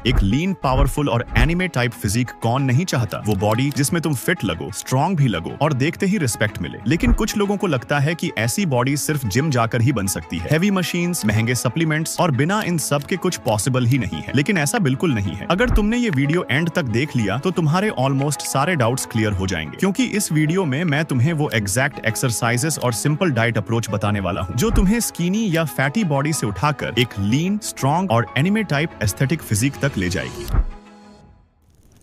एक लीन, पावरफुल और anime type physique कौन नहीं चाहता? वो बॉडी जिसमें तुम फिट लगो, स्ट्रॉन्ग भी लगो और देखते ही रिस्पेक्ट मिले। लेकिन कुछ लोगों को लगता है कि ऐसी बॉडी सिर्फ जिम जाकर ही बन सकती है। हेवी मशीन्स, महंगे सप्लीमेंट्स और बिना इन सब के कुछ पॉसिबल ही नहीं है। लेकिन ऐसा बिल्कुल नहीं है। अगर तुमने ये वीडियो एंड तक देख लिया तो तुम्हारे ऑलमोस्ट सारे डाउट्स क्लियर हो जाएंगे, क्योंकि इस वीडियो में मैं तुम्हें वो एग्जैक्ट एक्सरसाइजेस और सिंपल डाइट अप्रोच बताने वाला हूँ जो तुम्हें स्कीनी या फैटी बॉडी से उठाकर एक लीन, स्ट्रॉन्ग और एनिमे टाइप एस्थेटिक फिजिक तक ले जाएगी।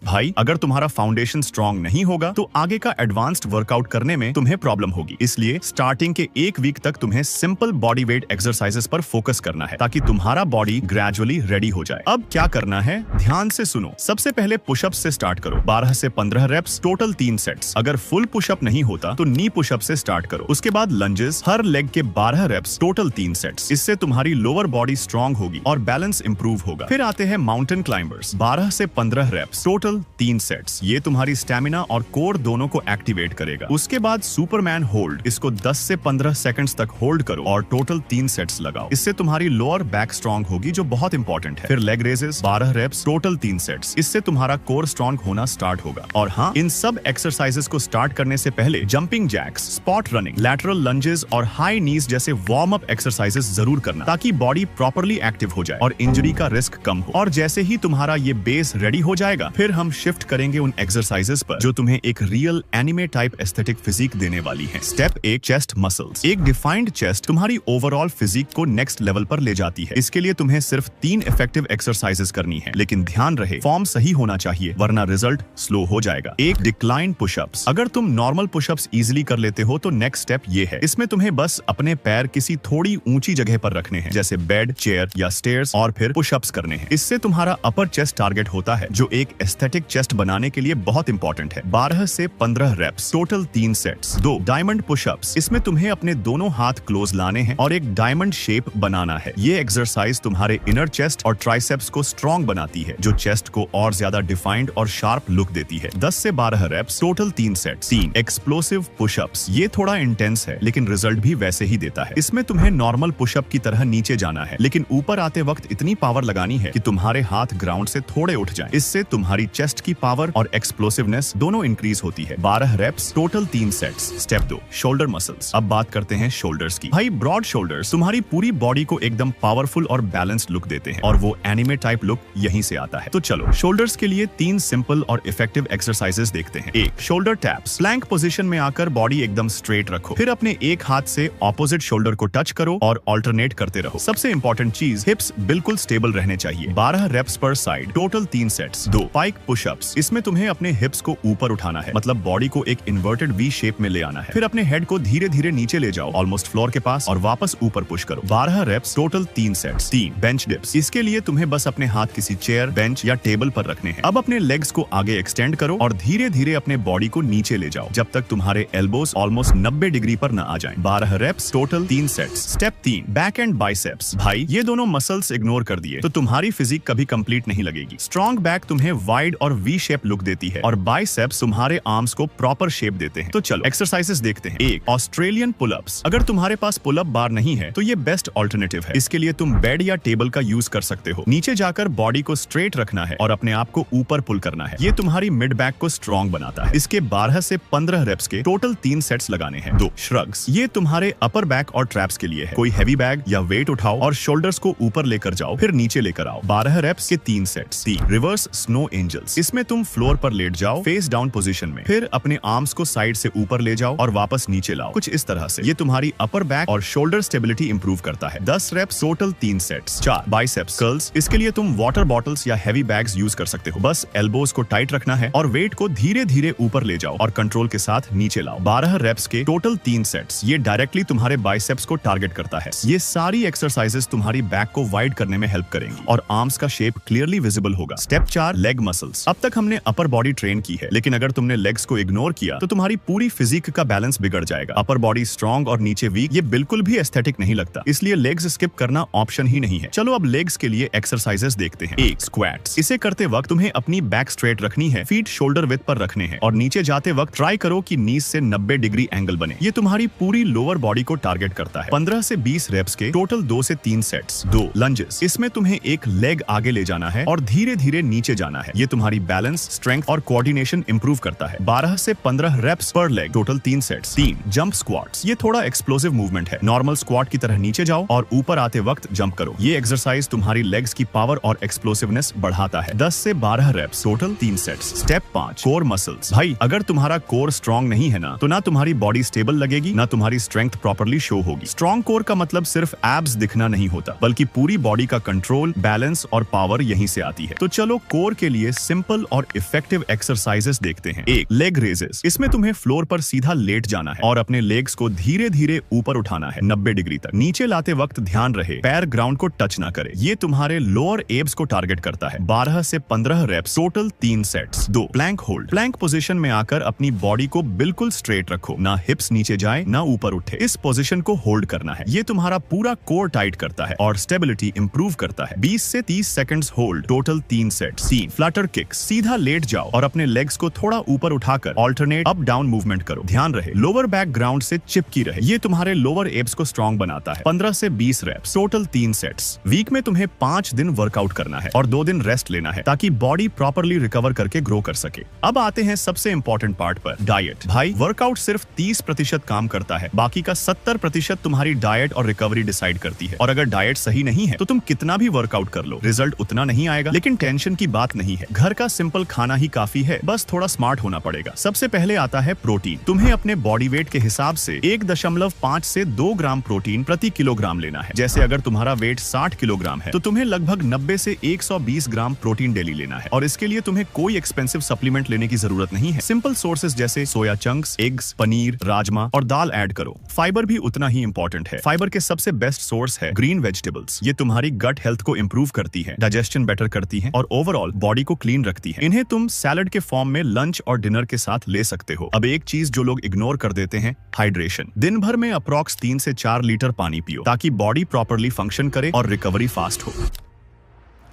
भाई, अगर तुम्हारा फाउंडेशन स्ट्रॉन्ग नहीं होगा तो आगे का एडवांस्ड वर्कआउट करने में तुम्हें प्रॉब्लम होगी। इसलिए स्टार्टिंग के एक वीक तक तुम्हें सिंपल बॉडी वेट एक्सरसाइजेस पर फोकस करना है ताकि तुम्हारा बॉडी ग्रेजुअली रेडी हो जाए। अब क्या करना है, ध्यान से सुनो। सबसे पहले पुशअप से स्टार्ट करो। 12 से 15 रेप्स, टोटल 3 सेट्स। अगर फुल पुशअप नहीं होता तो नी पुशअप से स्टार्ट करो। उसके बाद लंजेस, हर लेग के 12 रेप्स, टोटल 3 सेट्स। इससे तुम्हारी लोअर बॉडी स्ट्रॉन्ग होगी और बैलेंस इंप्रूव होगा। फिर आते हैं माउंटेन क्लाइंबर्स, 12 से 15 रेप्स, टोटल 3 सेट्स। ये तुम्हारी स्टैमिना और कोर दोनों को एक्टिवेट करेगा। उसके बाद सुपरमैन होल्ड, इसको 10 से 15 सेकंड्स तक होल्ड करो और टोटल 3 सेट्स लगाओ। इससे तुम्हारी लोअर बैक स्ट्रॉन्ग होगी जो बहुत इंपॉर्टेंट है। फिर leg raises, 12 reps, total 3 sets. इससे तुम्हारा कोर स्ट्रॉन्ग होना स्टार्ट होगा। और हाँ, इन सब एक्सरसाइजेस को स्टार्ट करने से पहले jumping jacks, spot running, lateral lunges और हाई नीज जैसे वार्म अप एक्सरसाइजेस जरूर करना ताकि बॉडी प्रॉपर्ली एक्टिव हो जाए और इंजरी का रिस्क कम हो। और जैसे ही तुम्हारा ये बेस रेडी हो जाएगा, फिर हम शिफ्ट करेंगे उन एक्सरसाइजेस पर जो तुम्हें एक real anime type aesthetic physique देने वाली है। Step 1, chest muscles. एक डिफाइंड चेस्ट तुम्हारी ओवरऑल फिजिक को नेक्स्ट लेवल पर ले जाती है। इसके लिए तुम्हें सिर्फ 3 इफेक्टिव एक्सरसाइजेस करनी है, लेकिन ध्यान रहे फॉर्म सही होना चाहिए वरना रिजल्ट स्लो हो जाएगा। 1, डिक्लाइन पुशअप्स। अगर तुम नॉर्मल पुशअप्स इजीली कर लेते हो तो नेक्स्ट स्टेप ये है। इसमें तुम्हें बस अपने पैर किसी थोड़ी ऊंची जगह पर रखने हैं, जैसे बेड, चेयर या स्टेयर्स, और फिर पुशअप्स करने हैं। इससे तुम्हारा अपर चेस्ट टारगेट होता है जो एक एस्थेटिक चेस्ट बनाने के लिए बहुत इंपॉर्टेंट है। 12 से 15 reps, total 3 sets. 2, diamond pushups. इसमें तुम्हें अपने दोनों हाथ क्लोज लाने हैं और एक डायमंड शेप बनाना है। ये एक्सरसाइज तुम्हारे इनर चेस्ट और ट्राइसेप्स को स्ट्रॉन्ग बनाती है, जो चेस्ट को और ज्यादा डिफाइंड और शार्प लुक देती है। 10 से 12 reps, total 3 sets. 3, explosive pushups. ये थोड़ा इंटेंस है लेकिन रिजल्ट भी वैसे ही देता है। इसमें तुम्हें नॉर्मल पुशअप की तरह नीचे जाना है, लेकिन ऊपर आते वक्त इतनी पावर लगानी है कि तुम्हारे हाथ ग्राउंड से थोड़े उठ जाएं। इससे तुम्हारी चेस्ट की पावर और एक्सप्लोसिवनेस दोनों इंक्रीज होती है। 12 reps, total 3 sets. Step 2, shoulder muscles. अब बात करते हैं शोल्डर्स की। भाई, ब्रॉड शोल्डर्स तुम्हारी पूरी बॉडी को एकदम पावरफुल और बैलेंस्ड लुक देते हैं और वो एनिमे टाइप लुक यहीं से आता है। तो चलो शोल्डर्स के लिए 3 सिंपल और इफेक्टिव एक्सरसाइजेस देखते हैं। 1, शोल्डर टैप्स। प्लैंक पोजीशन में आकर बॉडी एकदम स्ट्रेट रखो, फिर अपने एक हाथ से ऑपोजिट शोल्डर को टच करो और ऑल्टरनेट करते रहो। सबसे इंपॉर्टेंट चीज, हिप्स बिल्कुल स्टेबल रहने चाहिए। 12 रेप्स पर side, total 3 sets. 2, pike pushups. इसमें तुम्हें अपने हिप्स को ऊपर उठाना है, मतलब बॉडी को एक इन्वर्टेड वी शेप में ले आना है। फिर अपने हेड को धीरे धीरे नीचे ले जाओ, ऑलमोस्ट फ्लोर के पास, और वापस ऊपर पुश करो। 12 reps, total 3 sets. 3, bench dips. इसके लिए तुम्हें बस अपने हाथ किसी चेयर, बेंच या टेबल पर रखने हैं। अब अपने लेग्स को आगे एक्सटेंड करो और धीरे धीरे अपने बॉडी को नीचे ले जाओ जब तक तुम्हारे एल्बोस ऑलमोस्ट 90 डिग्री पर न आ जाएं। 12 reps, total 3 sets. Step 3, back and biceps. भाई, ये दोनों मसल्स इग्नोर कर दिए तो तुम्हारी फिजिक कभी कंप्लीट नहीं लगेगी। स्ट्रॉन्ग बैक तुम्हें वाइड और वी शेप लुक देती है और बाइसेप्स तुम्हारे आर्म्स को प्रॉपर शेप देते हैं। तो चलो एक्सरसाइजेस देखते हैं। 1, ऑस्ट्रेलियन पुलअप्स। अगर तुम्हारे पास पुलअप बार नहीं है तो ये बेस्ट ऑल्टरनेटिव है। इसके लिए तुम बेड या टेबल का यूज कर सकते हो। नीचे जाकर बॉडी को स्ट्रेट रखना है और अपने आप को ऊपर पुल करना है। ये तुम्हारी मिड बैक को स्ट्रॉन्ग बनाता है। इसके 12 से 15 रेप्स के टोटल 3 सेट्स लगाने हैं। 2, श्रग्स। ये तुम्हारे अपर बैक और ट्रैप्स के लिए है। कोई हैवी बैग या वेट उठाओ और शोल्डर्स को ऊपर लेकर जाओ, फिर नीचे लेकर आओ। 12 रेप्स के 3 सेट्स। 3, reverse snow angels. इसमें तुम फ्लोर पर लेट जाओ फेस डाउन पोजीशन में, फिर अपने आर्म्स को साइड से ऊपर ले जाओ और वापस नीचे लाओ, कुछ इस तरह से। ये तुम्हारी अपर बैक और शोल्डर स्टेबिलिटी इंप्रूव करता है। 10 reps, total 3 sets. 4, biceps curls. इसके लिए तुम वाटर बॉटल्स या हैवी बैग्स यूज कर सकते हो। बस एल्बोज को टाइट रखना है और वेट को धीरे धीरे ऊपर ले जाओ और कंट्रोल के साथ नीचे लाओ। 12 रेप्स के टोटल 3 सेट्स। ये डायरेक्टली तुम्हारे बाइसेप्स को टारगेट करता है। ये सारी एक्सरसाइजेस तुम्हारी बैक को वाइड करने में हेल्प करेंगी और आर्म्स का शेप क्लियरली विजिबल होगा। Step 4, leg muscles. अब तक हमने अपर बॉडी ट्रेन की है, लेकिन अगर तुमने लेग्स को इग्नोर किया तो तुम्हारी पूरी फिजिक का बैलेंस बिगड़ जाएगा। अपर बॉडी स्ट्रॉन्ग और नीचे वीक, ये बिल्कुल भी एस्थेटिक नहीं लगता, इसलिए लेग्स स्किप करना ऑप्शन ही नहीं है। चलो अब लेग्स के लिए एक्सरसाइजेस देखते हैं। एक, स्क्वाट्स। इसे करते वक्त तुम्हें अपनी बैक स्ट्रेट रखनी है, फीट शोल्डर विड्थ पर रखने हैं और नीचे जाते वक्त ट्राई करो कि नीज से 90 डिग्री एंगल बने। ये तुम्हारी पूरी लोअर बॉडी को टारगेट करता है। 15 से 20 रेप्स के टोटल 2 से 3 सेट्स। 2, लंजेस। इसमें तुम्हें एक लेग आगे ले जाना है और धीरे धीरे नीचे जाना है। ये तुम्हारी बैलेंस, स्ट्रेंथ और कोऑर्डिनेशन इंप्रूव करता है। 12 से 15 रेप्स पर leg, total 3 sets. 3, jump squats. ये थोड़ा एक्सप्लोसिव मूवमेंट है। नॉर्मल स्क्वाट की तरह नीचे जाओ और ऊपर आते वक्त जंप करो। ये एक्सरसाइज तुम्हारी लेग्स की पावर और एक्सप्लोसिवनेस बढ़ाता है। 10 से 12 reps, total 3 sets. Step 5, core muscles. भाई अगर तुम्हारा कोर स्ट्रॉन्ग नहीं है ना, तो ना तुम्हारी बॉडी स्टेबल लगेगी, ना तुम्हारी स्ट्रेंथ प्रॉपर्ली शो होगी। स्ट्रॉन्ग कोर का मतलब सिर्फ एब्स दिखना नहीं होता, बल्कि पूरी बॉडी का कंट्रोल, बैलेंस और पावर यहीं से आती है। तो चलो कोर के लिए सिंपल और इफेक्टिव एक्सरसाइजेस देखते हैं। एक, लेग रेजेस। इसमें तुम्हें फ्लोर पर सीधा लेट जाना है और अपने लेग्स को धीरे धीरे ऊपर उठाना है 90 डिग्री तक। नीचे लाते वक्त ध्यान रहे पैर ग्राउंड को टच ना करे। ये तुम्हारे लोअर एब्स को टारगेट करता है। 12 से 15 reps, total 3 sets. 2, plank hold. Plank position में आकर अपनी बॉडी को बिल्कुल स्ट्रेट रखो, ना हिप्स नीचे जाए ना ऊपर उठे। इस पोजीशन को होल्ड करना है। ये तुम्हारा पूरा कोर टाइट करता है और स्टेबिलिटी इंप्रूव करता है। 20 से 30 seconds hold, total 3 sets. 3, Flutter kicks. सीधा लेट जाओ और अपने लेग्स को थोड़ा ऊपर उठाकर ऑल्टरनेट अप डाउन मूवमेंट करो। ध्यान रहे लोअर बैक ग्राउंड से चिपकी रहे। ये तुम्हारे लोअर एब्स को स्ट्रॉन्ग बनाता है। 15 से 20 रेप्स, टोटल 3 सेट्स। वीक में तुम्हें 5 दिन वर्कआउट करना है और 2 दिन रेस्ट लेना है, ताकि बॉडी प्रॉपर्ली रिकवर करके ग्रो कर सके। अब आते हैं सबसे इंपॉर्टेंट पार्ट पर, डाइट। भाई वर्कआउट सिर्फ 30% काम करता है, बाकी का 70% तुम्हारी डाइट और रिकवरी डिसाइड करती है। और अगर डाइट सही नहीं है तो तुम कितना भी वर्कआउट कर लो, रिजल्ट उतना नहीं आएगा। लेकिन टेंशन की बात नहीं है, घर का सिंपल खाना ही काफी है, बस थोड़ा स्मार्ट होना पड़ेगा। सबसे पहले आता है प्रोटीन। तुम्हें अपने बॉडी वेट के हिसाब से 1.5 से 2 ग्राम प्रोटीन प्रति किलोग्राम लेना है। जैसे अगर तुम्हारा वेट 60 किलोग्राम है तो तुम्हें लगभग 90 से 120 ग्राम प्रोटीन डेली लेना है। और इसके लिए तुम्हें कोई एक्सपेंसिव सप्लीमेंट लेने की जरूरत नहीं है। सिंपल सोर्सेज जैसे soya chunks, eggs, paneer, rajma और दाल ऐड करो। फाइबर भी उतना ही इंपॉर्टेंट है। फाइबर के सबसे बेस्ट सोर्स है ग्रीन वेजिटेबल्स। ये तुम्हारी गट हेल्थ को इंप्रूव करती है, डाइजेशन बेटर करती है और ओवरऑल बॉडी को क्लीन रखती है। इन्हें तुम सैलड के फॉर्म में लंच और डिनर के साथ ले सकते हो। अब एक चीज जो लोग इग्नोर कर देते हैं, हाइड्रेशन। दिन भर में अप्रॉक्स 3 से 4 लीटर पानी पियो, ताकि बॉडी प्रॉपर्ली फंक्शन करे और रिकवरी फास्ट हो।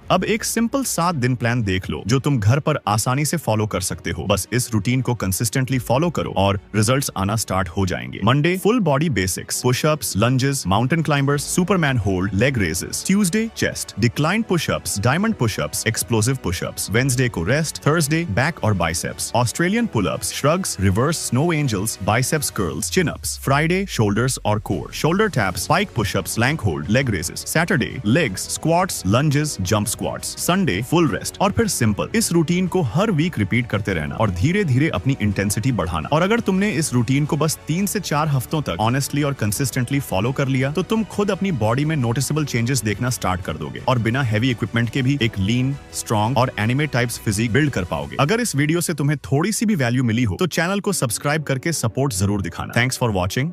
अब एक सिंपल 7 दिन प्लान देख लो, जो तुम घर पर आसानी से फॉलो कर सकते हो। बस इस रूटीन को कंसिस्टेंटली फॉलो करो और रिजल्ट्स आना स्टार्ट हो जाएंगे। Monday, full body basics, pushups, lunges, mountain climbers, Superman hold, leg raises. Tuesday, chest, decline pushups, diamond pushups, explosive pushups. Wednesday को रेस्ट, थर्सडे बैक और biceps, Australian pullups, shrugs, reverse snow angels, biceps curls, chin ups. Friday, shoulders और core, shoulder taps, spike pushups, plank hold, leg raises. Saturday, legs, squats, lunges, jump squats. Sunday, full rest और फिर simple. इस routine को हर week repeat करते रहना और धीरे धीरे अपनी इंटेंसिटी बढ़ाना। और अगर तुमने इस रूटीन को बस 3 से 4 हफ्तों तक ऑनेस्टली और कंसिस्टेंटली फॉलो कर लिया, तो तुम खुद अपनी बॉडी में नोटिसेबल चेंजेस देखना स्टार्ट कर दोगे और बिना हैवी इक्विपमेंट के भी एक लीन, स्ट्रॉन्ग और एनिमे टाइप्स फिजिक बिल्ड कर पाओगे। अगर इस वीडियो से तुम्हें थोड़ी सी भी वैल्यू मिली हो तो चैनल को सब्सक्राइब करके सपोर्ट जरूर दिखाना। Thanks for watching.